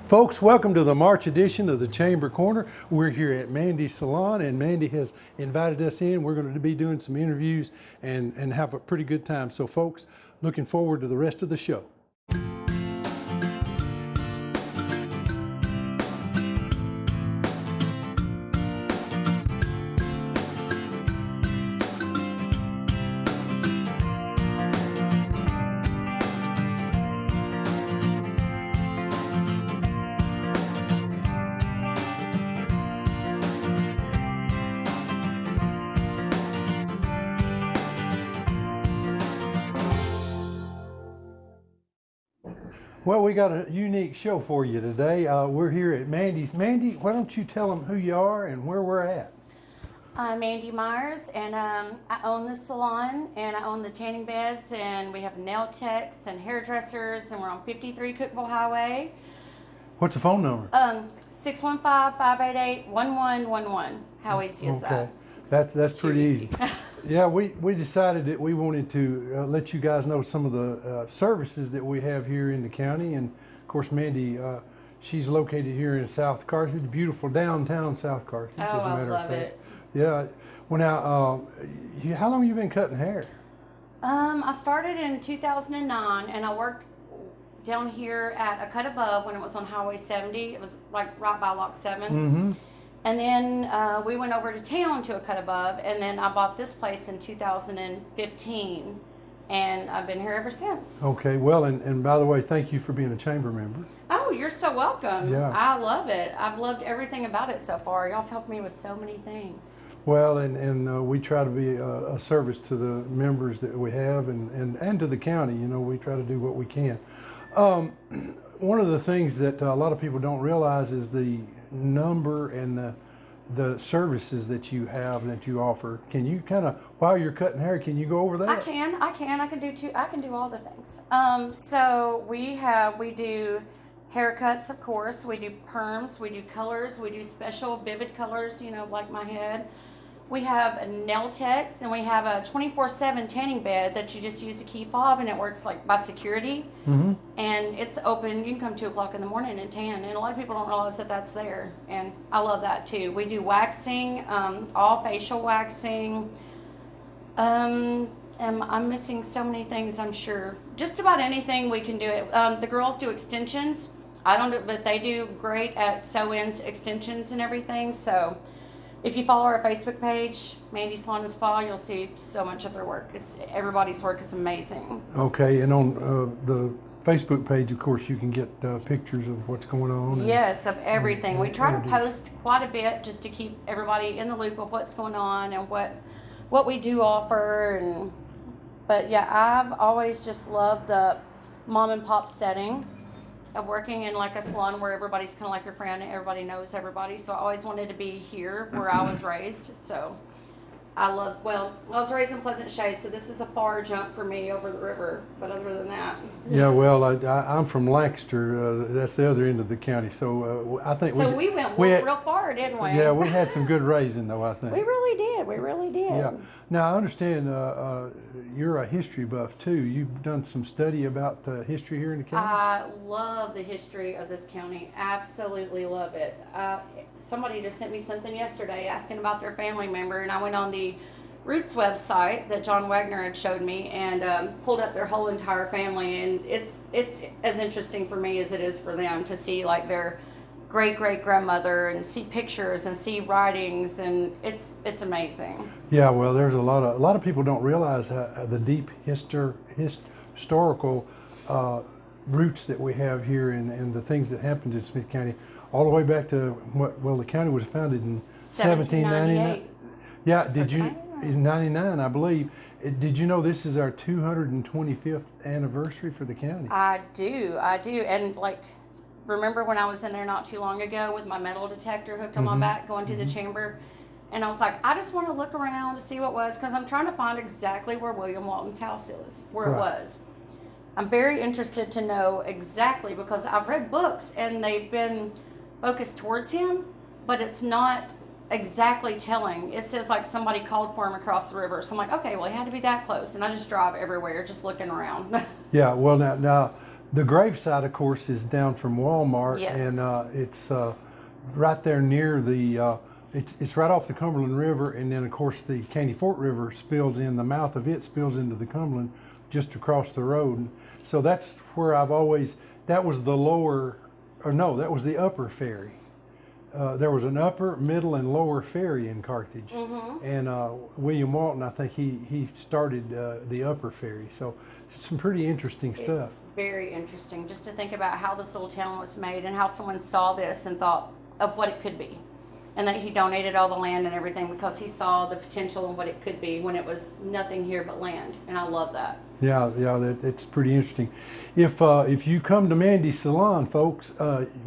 Folks, welcome to the March edition of the Chamber Corner. We're here at Mandy's Salon, and Mandy has invited us in. We're going to be doing some interviews and have a pretty good time. So folks, looking forward to the rest of the show. Well, we got a unique show for you today. We're here at Mandy's. Mandy, why don't you tell them who you are and where we're at? I'm Mandy Myers, and I own the salon, and I own the tanning beds, and we have nail techs and hairdressers, and we're on 53 Cookville Highway. What's the phone number? 615-588-1111. How easy is that? That's pretty easy. Yeah, we decided that we wanted to let you guys know some of the services that we have here in the county. And of course, Mandy, she's located here in South Carthage, beautiful downtown South Carthage, Oh, as a I matter love of fact. it. Yeah. Well, now, how long have you been cutting hair? I started in 2009, and I worked down here at A Cut Above when it was on Highway 70. It was like right by Lock 7. Mm-hmm. And then we went over to town to A Cut Above, and then I bought this place in 2015, and I've been here ever since. Okay, well, and by the way, thank you for being a chamber member. Oh, you're so welcome. Yeah. I love it. I've loved everything about it so far. Y'all have helped me with so many things. Well, and we try to be a service to the members that we have and to the county. You know, we try to do what we can. One of the things that a lot of people don't realize is the number and the services that you have that you offer. Can you kind of, while you're cutting hair, can you go over that? I can do all the things. So we do haircuts, of course. We do perms, we do colors, we do special vivid colors, you know, like my head. We have a nail tech, and we have a 24/7 tanning bed that you just use a key fob, and it works like by security. Mm-hmm. And it's open. You can come 2 o'clock in the morning and tan, and a lot of people don't realize that that's there. And I love that too. We do waxing, all facial waxing. And I'm missing so many things, I'm sure. Just about anything we can do it. The girls do extensions. I don't do it, but they do great at sew-ins, extensions, and everything. So if you follow our Facebook page, Mandy Salon and Spa, you'll see so much of their work. Everybody's work is amazing. Okay, and on the Facebook page, of course, you can get pictures of what's going on. Yes, of everything. We try to and- post quite a bit just to keep everybody in the loop of what's going on and what we do offer. But yeah, I've always just loved the mom and pop setting of working in like a salon where everybody's kind of like your friend and everybody knows everybody. So I always wanted to be here where I was raised. So I was raised in Pleasant Shade, so this is a far jump for me over the river. But other than that. Yeah, well, I'm from Lancaster. That's the other end of the county. So I think we went real far, didn't we? Yeah, we had some good raising, though, I think. We really did. We really did. Yeah. Now, I understand you're a history buff, too. You've done some study about the history here in the county? I love the history of this county. Absolutely love it. Somebody just sent me something yesterday asking about their family member, and I went on the Roots website that John Wagner had showed me and pulled up their whole entire family, and it's as interesting for me as it is for them to see like their great-great-grandmother and see pictures and see writings, and it's amazing. Yeah, well, there's a lot of people don't realize the deep historical roots that we have here and the things that happened in Smith County, all the way back to the county was founded in 1799. Yeah, did you? In 99, I believe. Did you know this is our 225th anniversary for the county? I do, and like, remember when I was in there not too long ago with my metal detector hooked on my back going to the chamber? And I was like, I just want to look around to see what was, because I'm trying to find exactly where William Walton's house is, where it was. I'm very interested to know exactly, because I've read books and they've been focused towards him, but it's not exactly telling. It says like somebody called for him across the river. So I'm like, okay, well, he had to be that close. And I just drive everywhere just looking around. Yeah, well, now The gravesite, of course, is down from Walmart, Yes. and it's right there near the. It's right off the Cumberland River, and then of course the Candy Fort River spills in. The mouth of it spills into the Cumberland just across the road. So that's where I've always. That was the lower, or no, that was the upper ferry. There was an upper, middle, and lower ferry in Carthage, and William Walton, I think he started the upper ferry. So some pretty interesting stuff. It's very interesting just to think about how this little town was made and how someone saw this and thought of what it could be. And that he donated all the land and everything because he saw the potential and what it could be when it was nothing here but land. And I love that. Yeah, it's pretty interesting. If you come to Mandy's salon, folks,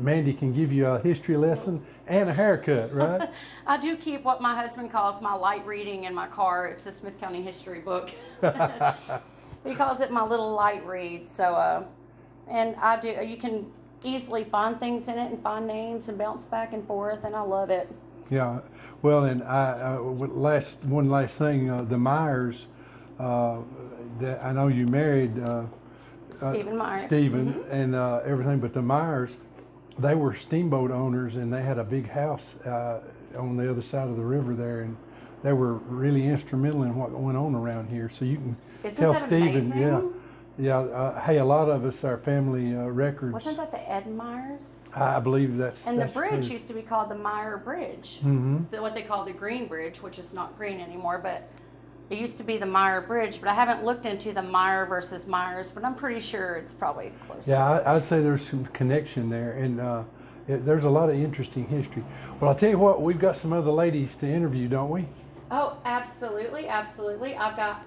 Mandy can give you a history lesson and a haircut, right? I do keep what my husband calls my light reading in my car. It's a Smith County history book. He calls it my little light read. So, and I do. You can easily find things in it and find names and bounce back and forth, and I love it. Yeah. Well, and one last thing, the Myers. That I know you married Stephen Myers. Stephen and everything, but the Myers, they were steamboat owners, and they had a big house on the other side of the river there, and they were really instrumental in what went on around here. So you can tell that Stephen, amazing? hey, a lot of us, our family records. Wasn't that the Ed Myers? I believe that's. And that's the bridge true. used to be called the Meyer Bridge, what they call the Green Bridge, which is not green anymore, but it used to be the Meyer Bridge. But I haven't looked into the Meyer versus Myers, but I'm pretty sure it's probably close. Yeah, to I'd say there's some connection there, and there's a lot of interesting history. Well, I'll tell you what, we've got some other ladies to interview, don't we? Oh, absolutely, absolutely. I've got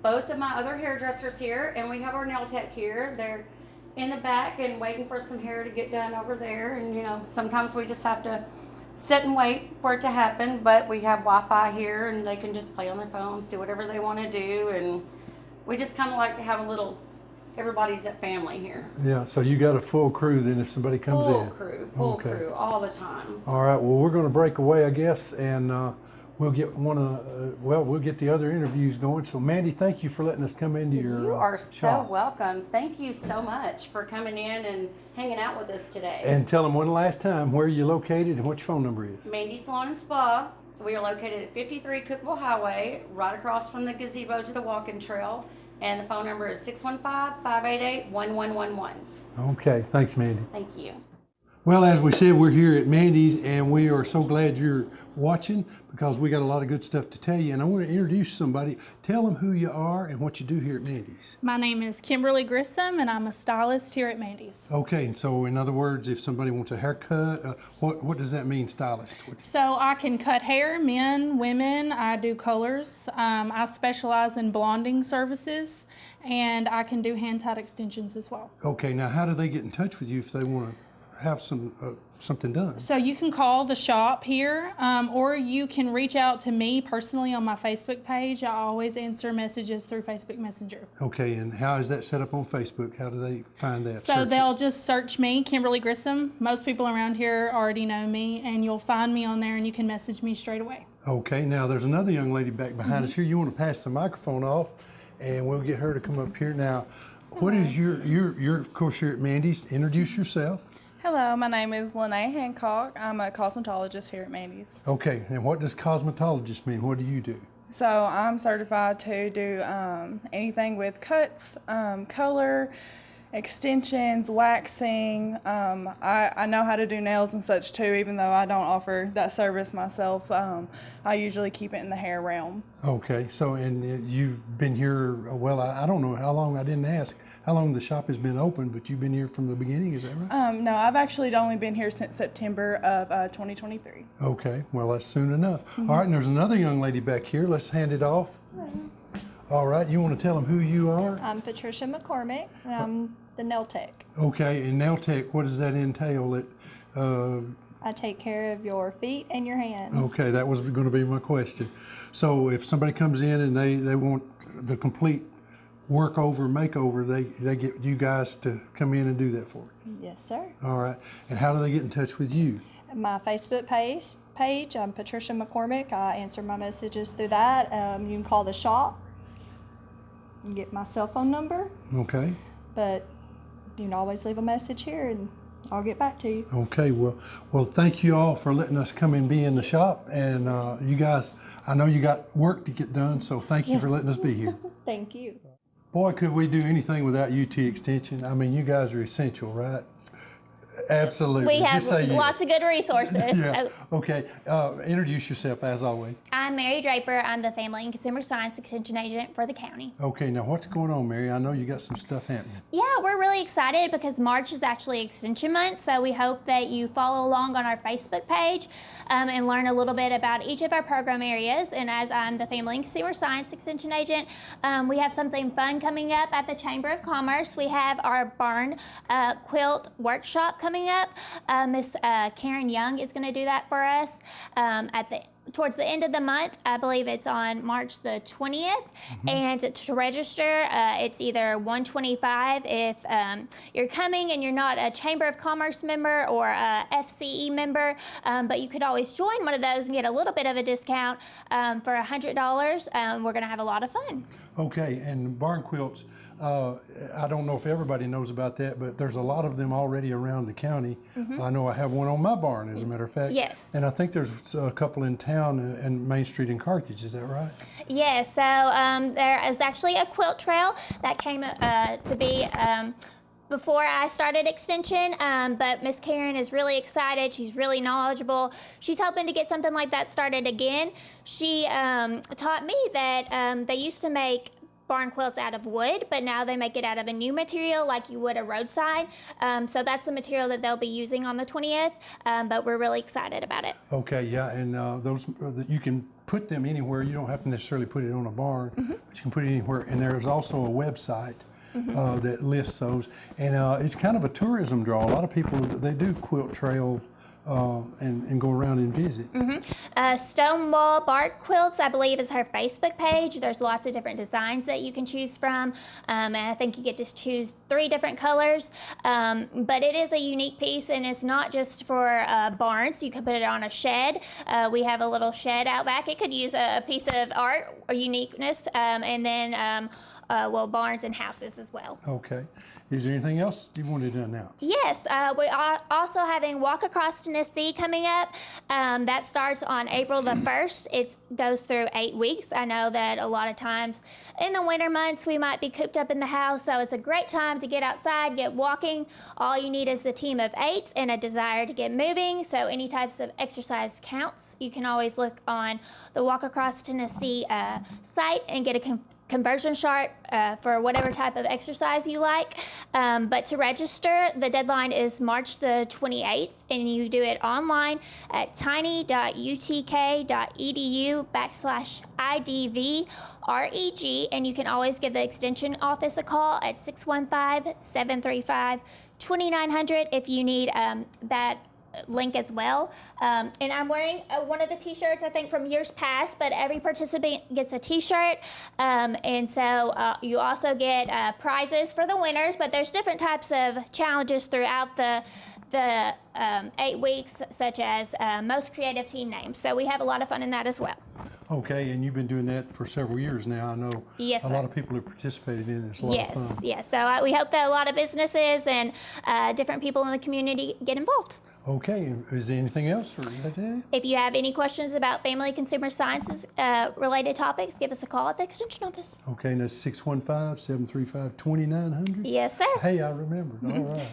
both of my other hairdressers here, and we have our nail tech here. They're in the back and waiting for some hair to get done over there. And you know, sometimes we just have to sit and wait for it to happen, but we have Wi-Fi here and they can just play on their phones, do whatever they want to do, and we just kind of like to have a little, everybody's at family here. Yeah, so you got a full crew then if somebody comes in. Full crew, all the time. All right, well, we're going to break away, I guess, and we'll get we'll get the other interviews going. So Mandy, thank you for letting us come into your You are so shop. welcome. Thank you so much for coming in and hanging out with us today. And tell them one last time where you're located and what your phone number is. Mandy Salon and Spa. We are located at 53 Cookville Highway, right across from the gazebo to the walking trail. And the phone number is 615-588-1111. Okay, thanks, Mandy. Thank you. Well, as we said, we're here at Mandy's, and we are so glad you're watching because we got a lot of good stuff to tell you. And I want to introduce somebody. Tell them who you are and what you do here at Mandy's. My name is Kimberly Grissom, and I'm a stylist here at Mandy's. Okay, and so in other words, if somebody wants a haircut, what does that mean, stylist? So I can cut hair, men, women. I do colors. I specialize in blonding services, and I can do hand-tied extensions as well. Okay, now how do they get in touch with you if they want to have something done? So you can call the shop here, or you can reach out to me personally on my Facebook page. I always answer messages through Facebook Messenger. Okay, and how is that set up on Facebook? How do they find that? So they'll just search me, Kimberly Grissom. Most people around here already know me, and you'll find me on there, and you can message me straight away. Okay, now there's another young lady back behind us here. You want to pass the microphone off, and we'll get her to come up here. Now, what is your of course, you're at Mandy's. Introduce yourself. Hello, my name is Lene Hancock. I'm a cosmetologist here at Mandy's. Okay, and what does cosmetologist mean? What do you do? So I'm certified to do anything with cuts, color, extensions, waxing. I know how to do nails and such too, even though I don't offer that service myself. I usually keep it in the hair realm. Okay, so and you've been here, well, I don't know how long, I didn't ask how long the shop has been open, but you've been here from the beginning, is that right? No, I've actually only been here since September of 2023. Okay, well, that's soon enough. All right, and there's another young lady back here. Let's hand it off. All right, you want to tell them who you are? I'm Patricia McCormick, and I'm the nail tech. Okay, and nail tech, what does that entail? I take care of your feet and your hands. Okay, that was going to be my question. So if somebody comes in and they want the complete work-over, makeover, they get you guys to come in and do that for them? Yes, sir. All right, and how do they get in touch with you? My Facebook page, I'm Patricia McCormick. I answer my messages through that. You can call the shop and get my cell phone number. Okay. But you can always leave a message here and I'll get back to you. Okay, well, thank you all for letting us come and be in the shop. And you guys, I know you got work to get done, so thank you for letting us be here. Thank you. Boy, could we do anything without UT Extension. I mean, you guys are essential, right? Absolutely. We have Just say yes. lots of good resources. Yeah. Okay. Introduce yourself as always. I'm Mary Draper. I'm the Family and Consumer Science Extension Agent for the county. Okay. Now, what's going on, Mary? I know you got some stuff happening. Yeah, we're really excited because March is actually Extension Month, so we hope that you follow along on our Facebook page and learn a little bit about each of our program areas. And as I'm the Family and Consumer Science Extension Agent, we have something fun coming up at the Chamber of Commerce. We have our barn quilt workshop coming up. Miss Karen Young is going to do that for us towards the end of the month. I believe it's on March the 20th. And to register, it's either $125 if you're coming and you're not a Chamber of Commerce member or a FCE member, but you could always join one of those and get a little bit of a discount for $100. We're going to have a lot of fun. Okay. And barn quilts. I don't know if everybody knows about that, but there's a lot of them already around the county. I know I have one on my barn, as a matter of fact. Yes. And I think there's a couple in town and Main Street in Carthage. Is that right? Yes, so there is actually a quilt trail that came to be before I started Extension, but Miss Karen is really excited. She's really knowledgeable. She's hoping to get something like that started again. She taught me that they used to make barn quilts out of wood, but now they make it out of a new material like you would a roadside. So that's the material that they'll be using on the 20th, but we're really excited about it. Okay, yeah, and those you can put them anywhere. You don't have to necessarily put it on a barn, but you can put it anywhere. And there's also a website that lists those, and it's kind of a tourism draw. A lot of people, they do quilt trail and go around and visit. Stonewall Bark Quilts, I believe, is her Facebook page. There's lots of different designs that you can choose from, and I think you get to choose 3 different colors. But it is a unique piece, and it's not just for barns. You can put it on a shed. We have a little shed out back. It could use a piece of art or uniqueness, and then barns and houses as well. Okay. Is there anything else you wanted to announce? Yes, we are also having Walk Across Tennessee coming up. That starts on April the 1st. It goes through 8 weeks. I know that a lot of times in the winter months we might be cooped up in the house, so it's a great time to get outside, get walking. All you need is a team of 8 and a desire to get moving, so any types of exercise counts. You can always look on the Walk Across Tennessee site and get a conversion chart for whatever type of exercise you like. But to register, the deadline is March the 28th, and you do it online at tiny.utk.edu/IDVREG, and you can always give the Extension office a call at 615-735-2900 if you need that link as well. And I'm wearing one of the t-shirts, I think, from years past, but every participant gets a t-shirt. And so you also get prizes for the winners, but there's different types of challenges throughout the 8 weeks, such as most creative team names. So we have a lot of fun in that as well. Okay, and you've been doing that for several years now. I know Yes, a sir. lot of people have participated in it. It's a lot of fun. Yes. So we hope that a lot of businesses and different people in the community get involved. Okay, is there anything else, or is that it? If you have any questions about family consumer sciences related topics, give us a call at the Extension office. Okay, and that's 615-735-2900? Yes, sir. Hey, I remembered. All right.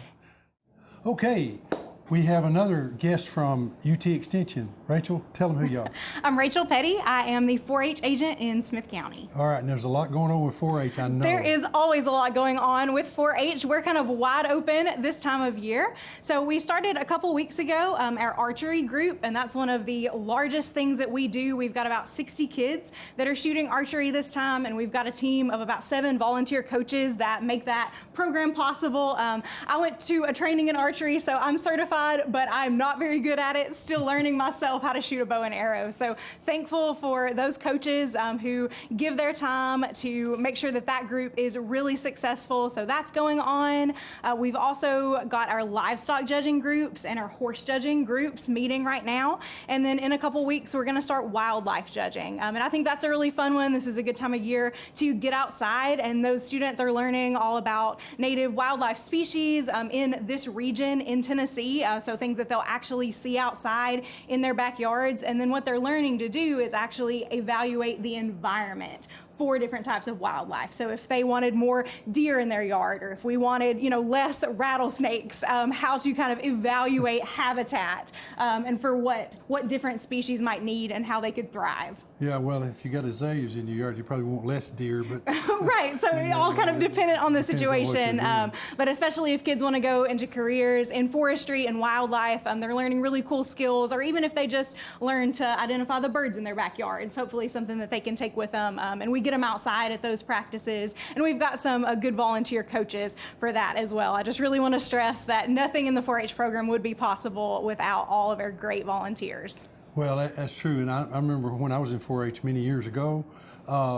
Okay, we have another guest from UT Extension. Rachel, tell them who you are. I'm Rachel Petty. I am the 4-H agent in Smith County. All right, and there's a lot going on with 4-H, I know. There is always a lot going on with 4-H. We're kind of wide open this time of year. So we started a couple weeks ago our archery group, and that's one of the largest things that we do. We've got about 60 kids that are shooting archery this time, and we've got a team of about 7 volunteer coaches that make that program possible. I went to a training in archery, so I'm certified certified, but I'm not very good at it. Still learning myself how to shoot a bow and arrow. So thankful for those coaches who give their time to make sure that that group is really successful. So that's going on. We've also got our livestock judging groups and our horse judging groups meeting right now. And then in a couple weeks, we're going to start wildlife judging. And I think that's a really fun one. This is a good time of year to get outside, and those students are learning all about native wildlife species in this region in Tennessee. So things that they'll actually see outside in their backyards. And then what they're learning to do is actually evaluate the environment for different types of wildlife. So if they wanted more deer in their yard, or if we wanted, less rattlesnakes, how to kind of evaluate habitat and for what different species might need and how they could thrive. Yeah, well, if you got azaleas in your yard, you probably want less deer, but Right, so it all kind of dependent on the Depends on what you're situation. doing. But especially if kids want to go into careers in forestry and wildlife, they're learning really cool skills, or even if they just learn to identify the birds in their backyards, hopefully something that they can take with them. And we get them outside at those practices. And we've got some good volunteer coaches for that as well. I just really want to stress that nothing in the 4-H program would be possible without all of our great volunteers. well, that's true. And I remember when I was in 4-H many years ago,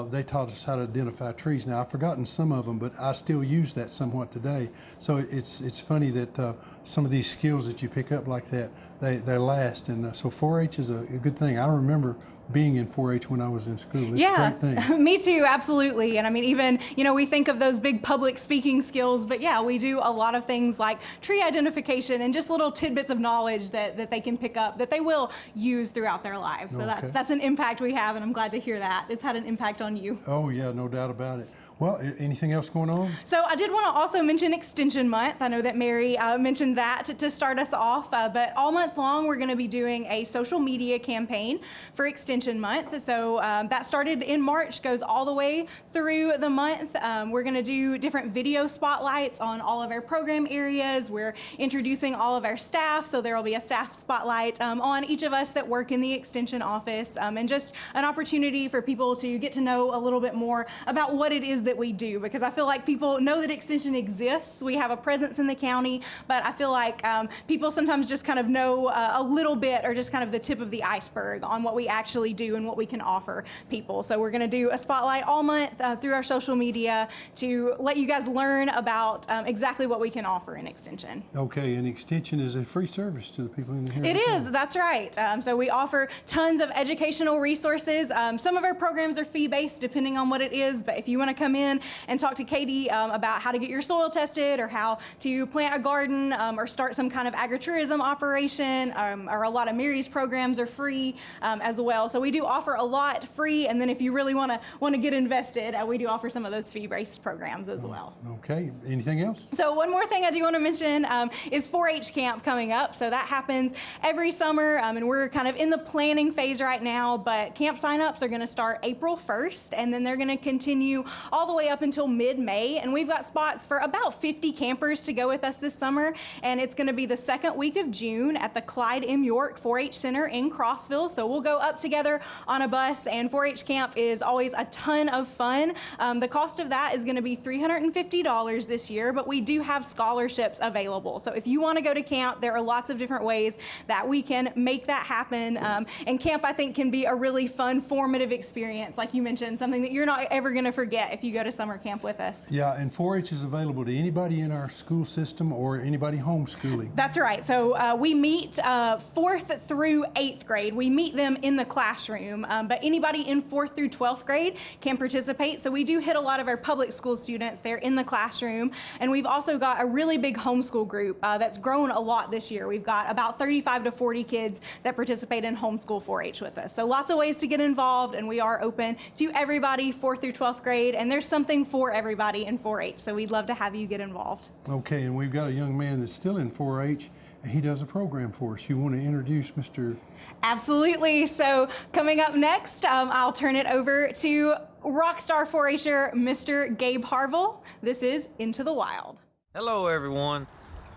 they taught us how to identify trees. Now, I've forgotten some of them, but I still use that somewhat today. So it's funny that some of these skills that you pick up like that, they last. And so 4-H is a good thing. I remember being in 4-H when I was in school. It's a great thing. Me too, absolutely. And I mean, even, we think of those big public speaking skills, but yeah, we do a lot of things like tree identification and just little tidbits of knowledge that they can pick up that they will use throughout their lives. So Okay. that's an impact we have, and I'm glad to hear that. It's had an impact on you. Oh, yeah, no doubt about it. Well, anything else going on? So I did want to also mention Extension Month. I know that Mary mentioned that to start us off, but all month long we're going to be doing a social media campaign for Extension Month. So that started in March, goes all the way through the month. We're going to do different video spotlights on all of our program areas. We're introducing all of our staff, so there will be a staff spotlight on each of us that work in the Extension office, and just an opportunity for people to get to know a little bit more about what it is that we do, because I feel like people know that Extension exists. We have a presence in the county, but I feel like people sometimes just kind of know a little bit, or just kind of the tip of the iceberg on what we actually do and what we can offer people. So we're going to do a spotlight all month through our social media to let you guys learn about exactly what we can offer in Extension. Okay, and Extension is a free service to the people in here. It is, that's right. So we offer tons of educational resources. Some of our programs are fee-based depending on what it is, but if you want to come in and talk to Katie about how to get your soil tested, or how to plant a garden, or start some kind of agritourism operation, or a lot of Mary's programs are free as well. So we do offer a lot free, and then if you really want to get invested, we do offer some of those fee-based programs as well. Okay, anything else? So one more thing I do want to mention is 4-H camp coming up. So that happens every summer, and we're kind of in the planning phase right now, but camp signups are going to start April 1st, and then they're going to continue all the way up until mid-May, and we've got spots for about 50 campers to go with us this summer, and it's going to be the second week of June at the Clyde M. York 4-H Center in Crossville. So we'll go up together on a bus, and 4-H camp is always a ton of fun. The cost of that is going to be $350 this year, but we do have scholarships available. So if you want to go to camp, there are lots of different ways that we can make that happen, and camp, I think, can be a really fun, formative experience, like you mentioned, something that you're not ever going to forget if you go to summer camp with us. Yeah, and 4-H is available to anybody in our school system or anybody homeschooling. That's right. So we meet 4th through 8th grade. We meet them in the classroom, but anybody in 4th through 12th grade can participate. So we do hit a lot of our public school students there in the classroom, and we've also got a really big homeschool group that's grown a lot this year. We've got about 35 to 40 kids that participate in homeschool 4-H with us. So lots of ways to get involved, and we are open to everybody 4th through 12th grade, and there's something for everybody in 4-H, so we'd love to have you get involved. Okay, and we've got a young man that's still in 4-H, and he does a program for us. You want to introduce Mr. Absolutely. So coming up next, I'll turn it over to rockstar 4-H'er Mr. Gabe Harville. This is Into the Wild. Hello everyone.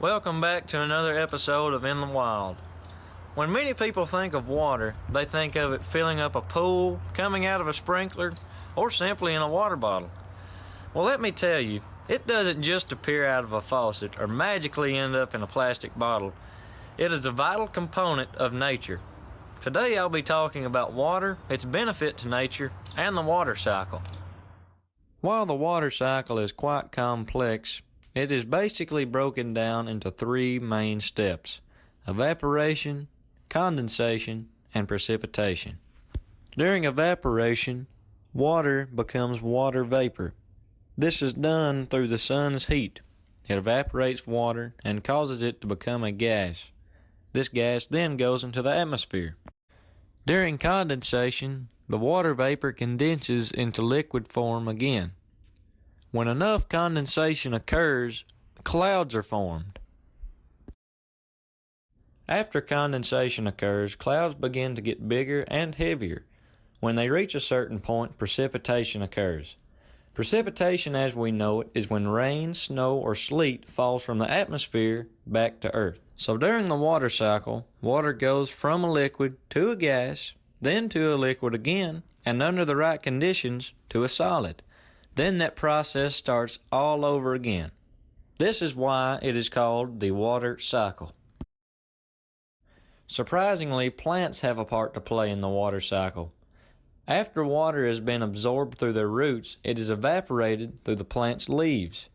Welcome back to another episode of In the Wild. When many people think of water, they think of it filling up a pool, coming out of a sprinkler, or simply in a water bottle. Well, let me tell you, it doesn't just appear out of a faucet or magically end up in a plastic bottle. It is a vital component of nature. Today I'll be talking about water, its benefit to nature, and the water cycle. While the water cycle is quite complex, it is basically broken down into three main steps: evaporation, condensation, and precipitation. During evaporation, water becomes water vapor. This is done through the sun's heat. It evaporates water and causes it to become a gas. This gas then goes into the atmosphere. During condensation, the water vapor condenses into liquid form again. When enough condensation occurs, clouds are formed. After condensation occurs, clouds begin to get bigger and heavier. When they reach a certain point, precipitation occurs. Precipitation as we know it is when rain, snow, or sleet falls from the atmosphere back to Earth. So during the water cycle, water goes from a liquid to a gas, then to a liquid again, and under the right conditions to a solid. Then that process starts all over again. This is why it is called the water cycle. Surprisingly, plants have a part to play in the water cycle. After water has been absorbed through their roots, it is evaporated through the plant's leaves.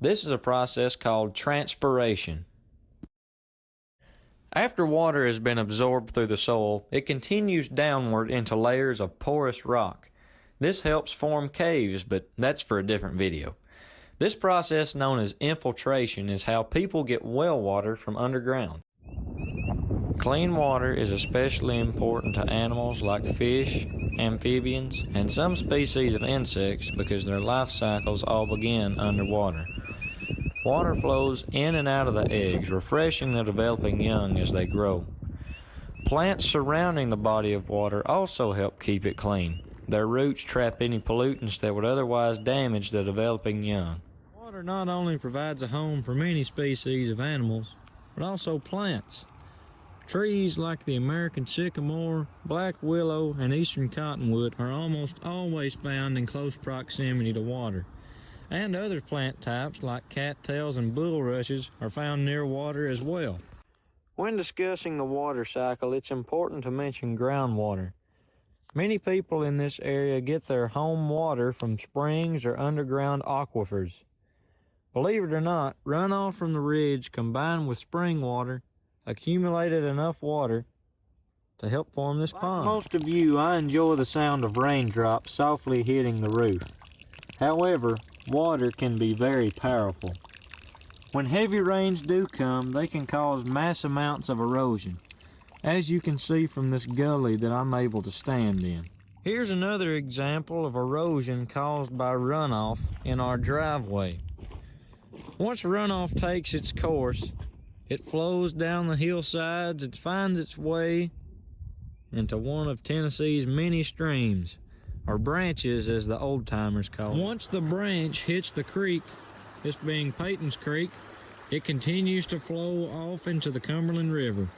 This is a process called transpiration. After water has been absorbed through the soil, it continues downward into layers of porous rock. This helps form caves, but that's for a different video. This process, known as infiltration, is how people get well water from underground. Clean water is especially important to animals like fish, amphibians, and some species of insects because their life cycles all begin underwater. Water flows in and out of the eggs, refreshing the developing young as they grow. Plants surrounding the body of water also help keep it clean. Their roots trap any pollutants that would otherwise damage the developing young. Water not only provides a home for many species of animals, but also plants. Trees like the American sycamore, black willow, and eastern cottonwood are almost always found in close proximity to water. And other plant types like cattails and bulrushes are found near water as well. When discussing the water cycle, it's important to mention groundwater. Many people in this area get their home water from springs or underground aquifers. Believe it or not, runoff from the ridge combined with spring water accumulated enough water to help form this pond. Like most of you, I enjoy the sound of raindrops softly hitting the roof. However, water can be very powerful. When heavy rains do come, they can cause mass amounts of erosion, as you can see from this gully that I'm able to stand in. Here's another example of erosion caused by runoff in our driveway. Once runoff takes its course, it flows down the hillsides and finds its way into one of Tennessee's many streams, or branches as the old-timers call it. Once the branch hits the creek, this being Peyton's Creek, it continues to flow off into the Cumberland River.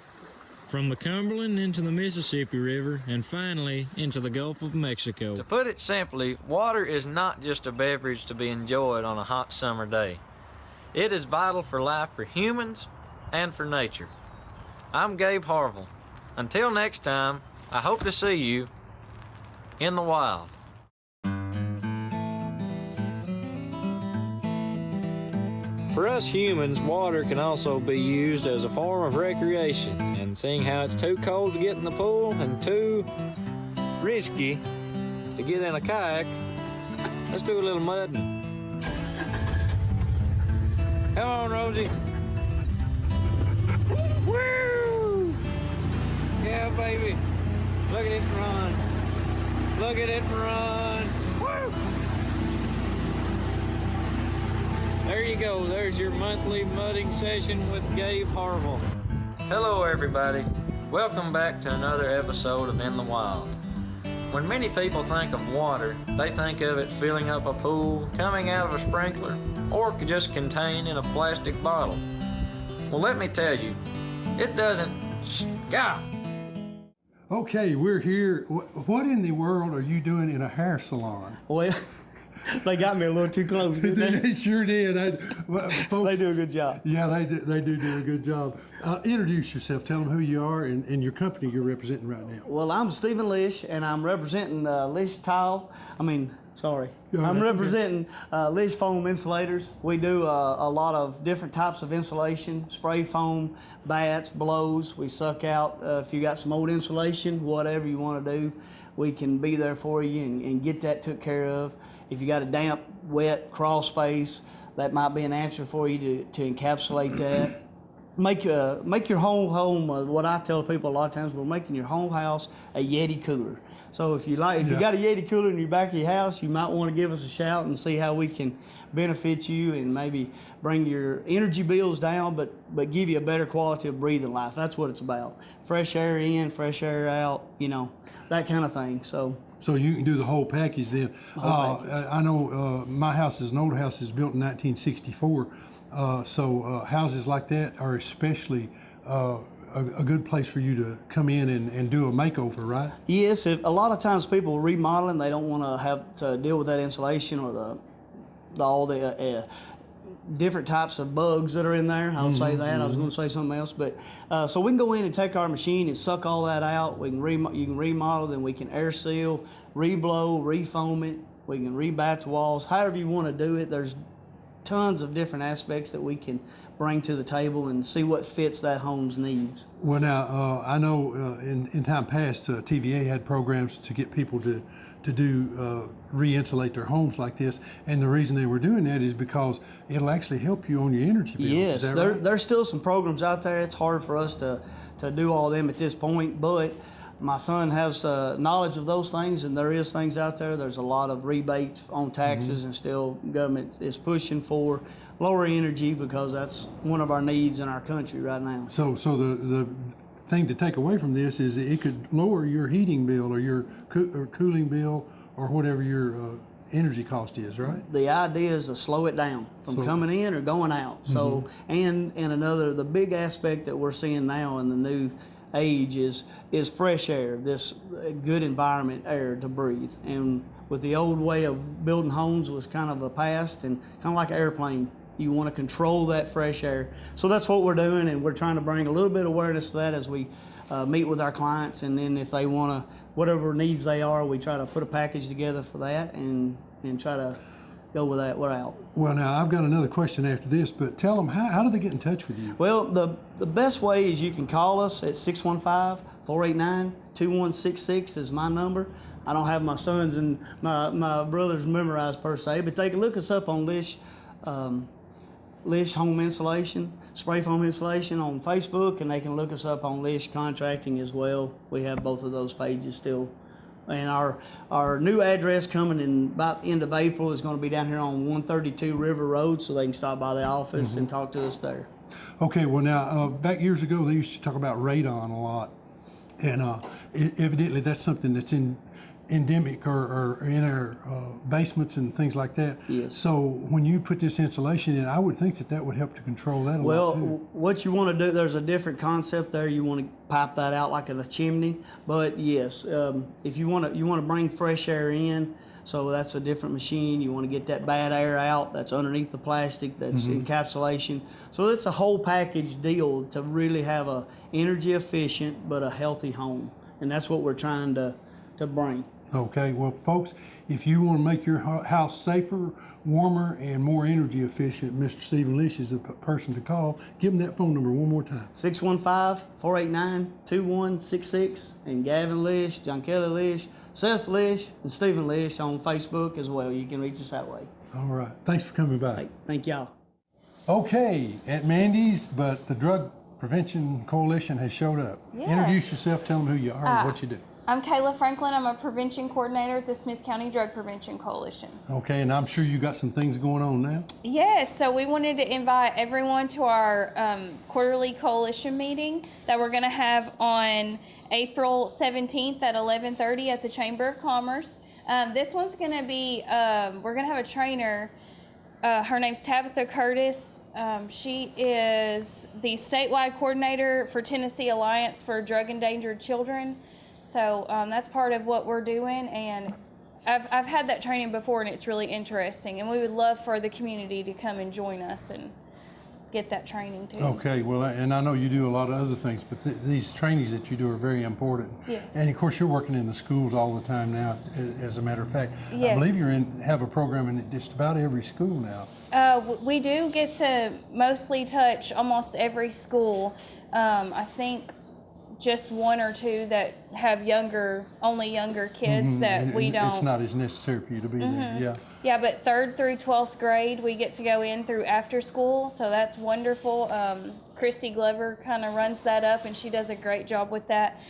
From the Cumberland into the Mississippi River, and finally into the Gulf of Mexico. To put it simply, water is not just a beverage to be enjoyed on a hot summer day. It is vital for life for humans and for nature. I'm Gabe Harville. Until next time, I hope to see you in the wild. For us humans, water can also be used as a form of recreation, and seeing how it's too cold to get in the pool and too risky to get in a kayak, let's do a little mudding. Come on, Rosie. Woo! Yeah, baby. Look at it run. Look at it run. Woo! There you go. There's your monthly mudding session with Gabe Harville. Hello, everybody. Welcome back to another episode of In the Wild. When many people think of water, they think of it filling up a pool, coming out of a sprinkler, or just contained in a plastic bottle. Well, let me tell you, it doesn't stop. Okay, we're here. What in the world are you doing in a hair salon? Well, They got me a little too close, didn't they? They sure did. Folks, They do a good job. Yeah, they do a good job. Introduce yourself. Tell them who you are and your company you're representing right now. Well, I'm Stephen Lish, and I'm representing Lish Tile. Yeah, I'm that's representing Lish Foam Insulators. We do a lot of different types of insulation, spray foam, bats, blows. We suck out if you got some old insulation, whatever you want to do, we can be there for you and get that took care of. If you got a damp, wet crawl space, that might be an answer for you to encapsulate that. Make your home. What I tell people a lot of times, we're making your home house a Yeti cooler. So if you got a Yeti cooler in your back of your house, you might want to give us a shout and see how we can benefit you and maybe bring your energy bills down, but give you a better quality of breathing life. That's what it's about. Fresh air in, fresh air out. That kind of thing. So you can do the whole package then. package. I know my house is an old house. It's built in 1964. So houses like that are especially a good place for you to come in and do a makeover, right? Yes, a lot of times people remodeling, they don't want to have to deal with that insulation or all the different types of bugs that are in there. I would say that. I was going to say something else, but so we can go in and take our machine and suck all that out. We can you can remodel, then we can air seal, reblow, refoam it. We can rebat the walls. However you want to do it, there's tons of different aspects that we can bring to the table and see what fits that home's needs. Well, now I know in time past TVA had programs to get people to do re-insulate their homes like this, and the reason they were doing that is because it'll actually help you on your energy bills. Yes, is that right? there's still some programs out there. It's hard for us to do all of them at this point, but my son has knowledge of those things, and there is things out there. There's a lot of rebates on taxes, and still government is pushing for lower energy because that's one of our needs in our country right now. So the thing to take away from this is that it could lower your heating bill or your cooling bill or whatever your energy cost is, right? The idea is to slow it down from coming in or going out. So, and the big aspect that we're seeing now in the new age is fresh air, this good environment air to breathe. And with the old way of building homes was kind of a past and kind of like an airplane. You want to control that fresh air. So that's what we're doing, and we're trying to bring a little bit of awareness to that as we meet with our clients, and then if they want to, whatever needs they are, we try to put a package together for that and try to go with that. We're out. Well, now I've got another question after this, but tell them how do they get in touch with you? Well, the best way is you can call us at 615-489-2166 is my number. I don't have my sons and my brothers memorized per se, but they can look us up on Lish Home Insulation, Spray Foam Insulation on Facebook, and they can look us up on Lish Contracting as well. We have both of those pages still. And our new address coming in about the end of April is going to be down here on 132 River Road, so they can stop by the office and talk to us there. Okay, well now, back years ago, they used to talk about radon a lot. And evidently that's something that's endemic or in our basements and things like that. Yes. So when you put this insulation in, I would think that would help to control that a lot too. Well, what you want to do, there's a different concept there. You want to pipe that out like in a chimney. But yes, if you want to bring fresh air in, so that's a different machine. You want to get that bad air out that's underneath the plastic, that's encapsulation. So it's a whole package deal to really have a energy efficient but a healthy home. And that's what we're trying to bring. Okay, well folks, if you want to make your house safer, warmer, and more energy efficient, Mr. Stephen Lish is a person to call. Give him that phone number one more time. 615-489-2166, and Gavin Lish, John Kelly Lish, Seth Lish, and Stephen Lish on Facebook as well. You can reach us that way. All right, thanks for coming by. Hey, thank y'all. Okay, at Mandy's, but the Drug Prevention Coalition has showed up. Yes. Introduce yourself, tell them who you are and what you do. I'm Kayla Franklin. I'm a prevention coordinator at the Smith County Drug Prevention Coalition. Okay, and I'm sure you got some things going on now. Yes, so we wanted to invite everyone to our quarterly coalition meeting that we're going to have on April 17th at 11:30 at the Chamber of Commerce. This one's going to be, we're going to have a trainer. Her name's Tabitha Curtis. She is the statewide coordinator for Tennessee Alliance for Drug Endangered Children. So that's part of what we're doing, and I've had that training before, and it's really interesting. And we would love for the community to come and join us and get that training too. Okay, well, and I know you do a lot of other things, but these trainings that you do are very important. Yes. And of course, you're working in the schools all the time now, as a matter of fact. Yes. I believe have a program in just about every school now. We do get to mostly touch almost every school. I think just one or two that have only younger kids that And we don't. It's not as necessary for you to be there, yeah. Yeah, but 3rd through 12th grade, we get to go in through after school, so that's wonderful. Christy Glover kind of runs that up, and she does a great job with that.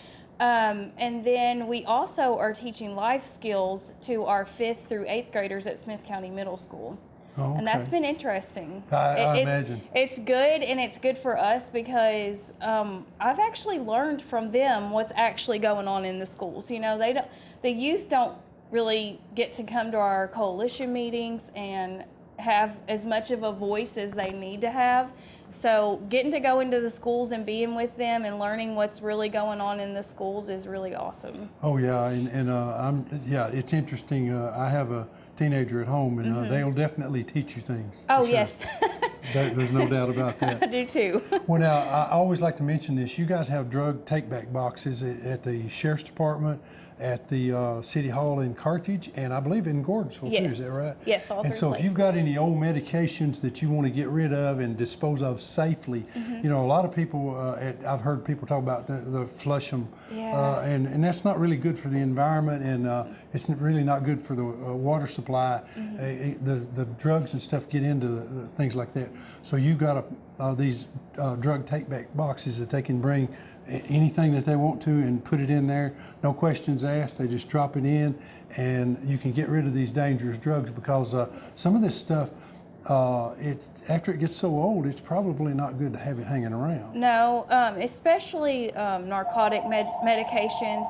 And then we also are teaching life skills to our 5th through 8th graders at Smith County Middle School. Oh, And that's okay. been interesting. I It's- imagine. It's good, and it's good for us because I've actually learned from them what's actually going on in the schools. You know, the youth don't really get to come to our coalition meetings and have as much of a voice as they need to have. So getting to go into the schools and being with them and learning what's really going on in the schools is really awesome. Oh, yeah, it's interesting. I have a teenager at home, and they'll definitely teach you things. Oh, for sure. yes. There's no doubt about that. I do too. Well, now, I always like to mention this. You guys have drug take-back boxes at the Sheriff's Department, at the City Hall in Carthage, and I believe in Gordonsville, too. Is Yes. that right? Yes, all And three so if you've got places. any old medications that you want to get rid of and dispose of safely, you know, a lot of people, I've heard people talk about the flush them, Yeah. and that's not really good for the environment, and it's really not good for the water supply. The drugs and stuff get into things like that. So you've got these drug take-back boxes that they can bring anything that they want to and put it in there. No questions asked. They just drop it in, and you can get rid of these dangerous drugs because some of this stuff, after it gets so old, it's probably not good to have it hanging around. No, especially narcotic medications,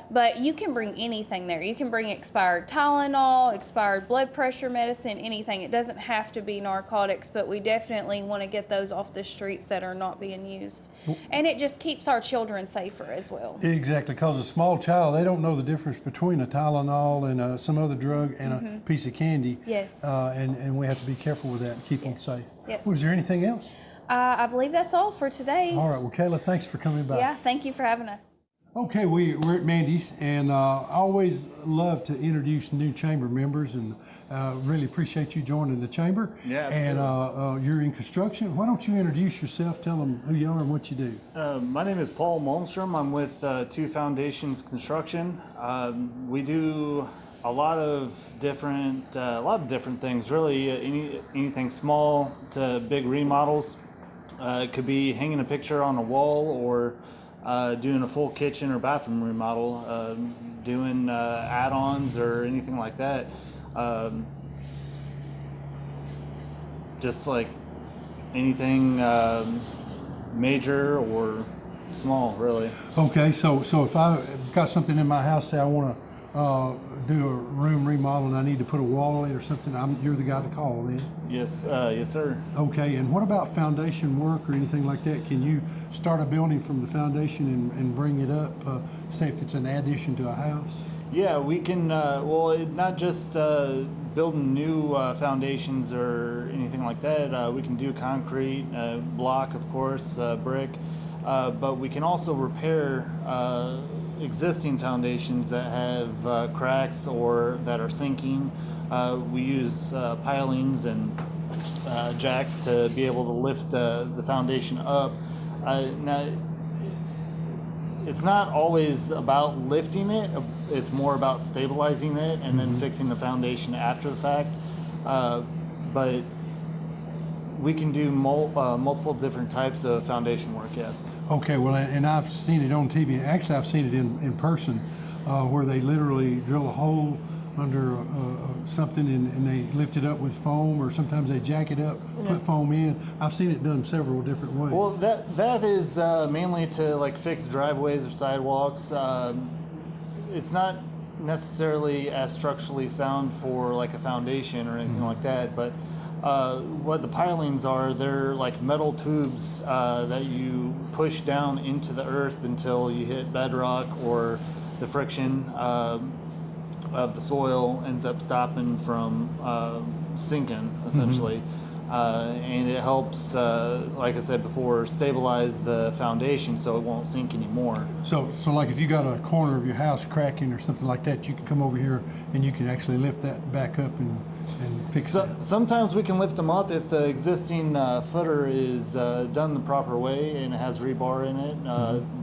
but you can bring anything there. You can bring expired Tylenol, expired blood pressure medicine, anything. It doesn't have to be narcotics, but we definitely want to get those off the streets that are not being used. And it just keeps our children safer as well. Exactly, because a small child, they don't know the difference between a Tylenol and some other drug and a piece of candy. Yes. And we have to be careful with that and keep them safe. Yes. Was there anything else? I believe that's all for today. All right, well, Kayla, thanks for coming by. Yeah, thank you for having us. Okay, we're at Mandy's, and I always love to introduce new chamber members, and really appreciate you joining the chamber. Yeah, And you're in construction. Why don't you introduce yourself, tell them who you are and what you do. My name is Paul Malmstrom. I'm with Two Foundations Construction. We do a lot of different things. Really, anything small to big remodels. It could be hanging a picture on a wall, or doing a full kitchen or bathroom remodel, doing add-ons or anything like that. Just like anything major or small, really. Okay, so if I've got something in my house, say I want to do a room remodel and I need to put a wall in or something, you're the guy to call then? Yes, yes, sir. Okay, and what about foundation work or anything like that? Can you start a building from the foundation and bring it up, say if it's an addition to a house? Yeah, we can, not just building new foundations or anything like that. We can do concrete, block, of course, brick, but we can also repair existing foundations that have cracks or that are sinking. We use pilings and jacks to be able to lift the foundation up. Now, it's not always about lifting it, it's more about stabilizing it and then fixing the foundation after the fact. But we can do multiple different types of foundation work, yes. Okay, well, and I've seen it on TV. Actually, I've seen it in person where they literally drill a hole under something and they lift it up with foam, or sometimes they jack it up, put foam in. I've seen it done several different ways. Well, that is mainly to like fix driveways or sidewalks. It's not necessarily as structurally sound for like a foundation or anything like that, but what the pilings are, they're like metal tubes that you push down into the earth until you hit bedrock or the friction of the soil ends up stopping from sinking, essentially. And it helps, like I said before, stabilize the foundation so it won't sink anymore. So like if you got a corner of your house cracking or something like that, you can come over here and you can actually lift that back up and fix that. Sometimes we can lift them up if the existing footer is done the proper way and it has rebar in it.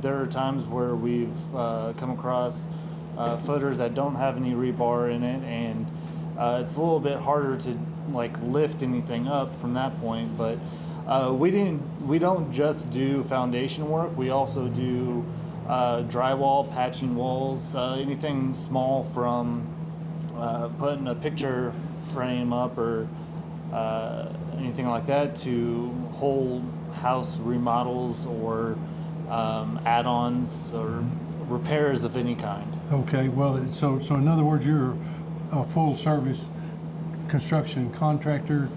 There are times where we've come across footers that don't have any rebar in it, and it's a little bit harder to like lift anything up from that point. But we don't just do foundation work. We also do drywall, patching walls, anything small from putting a picture frame up or anything like that to whole house remodels or add-ons or repairs of any kind. Okay, well, so in other words, you're a full service construction contractor.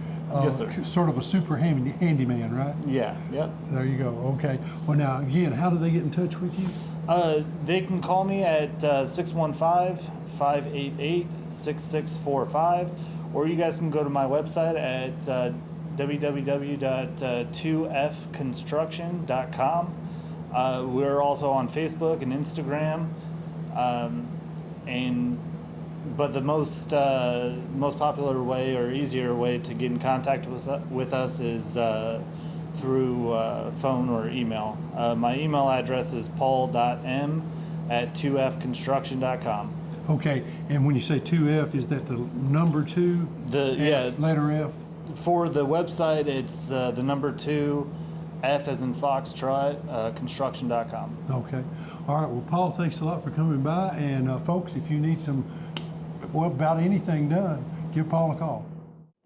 Yes, sir. Sort of a super handyman, right? Yeah, yep. There you go. Okay. Well, now again, how do they get in touch with you? They can call me at 615-588-6645, or you guys can go to my website at www.2fconstruction.com. We're also on Facebook and Instagram, but the most popular way or easier way to get in contact with us is through phone or email. My email address is paul.m@2fconstruction.com. Okay, and when you say 2F, is that the number 2? Letter F? For the website, it's the number 2, F as in Foxtrot, construction.com. Okay. All right, well, Paul, thanks a lot for coming by. And folks, if you need about anything done, give Paul a call.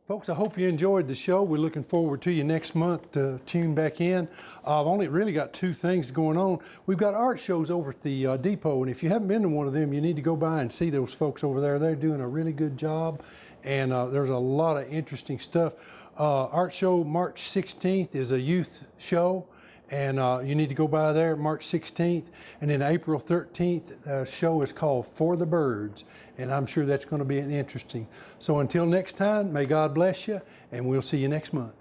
Folks, I hope you enjoyed the show. We're looking forward to you next month to tune back in. I've only really got 2 things going on. We've got art shows over at the depot, and if you haven't been to one of them, you need to go by and see those folks over there. They're doing a really good job, and there's a lot of interesting stuff. Art show March 16th is a youth show, and you need to go by there March 16th. And then April 13th, show is called For the Birds, and I'm sure that's going to be interesting. So until next time, may God bless you, and we'll see you next month.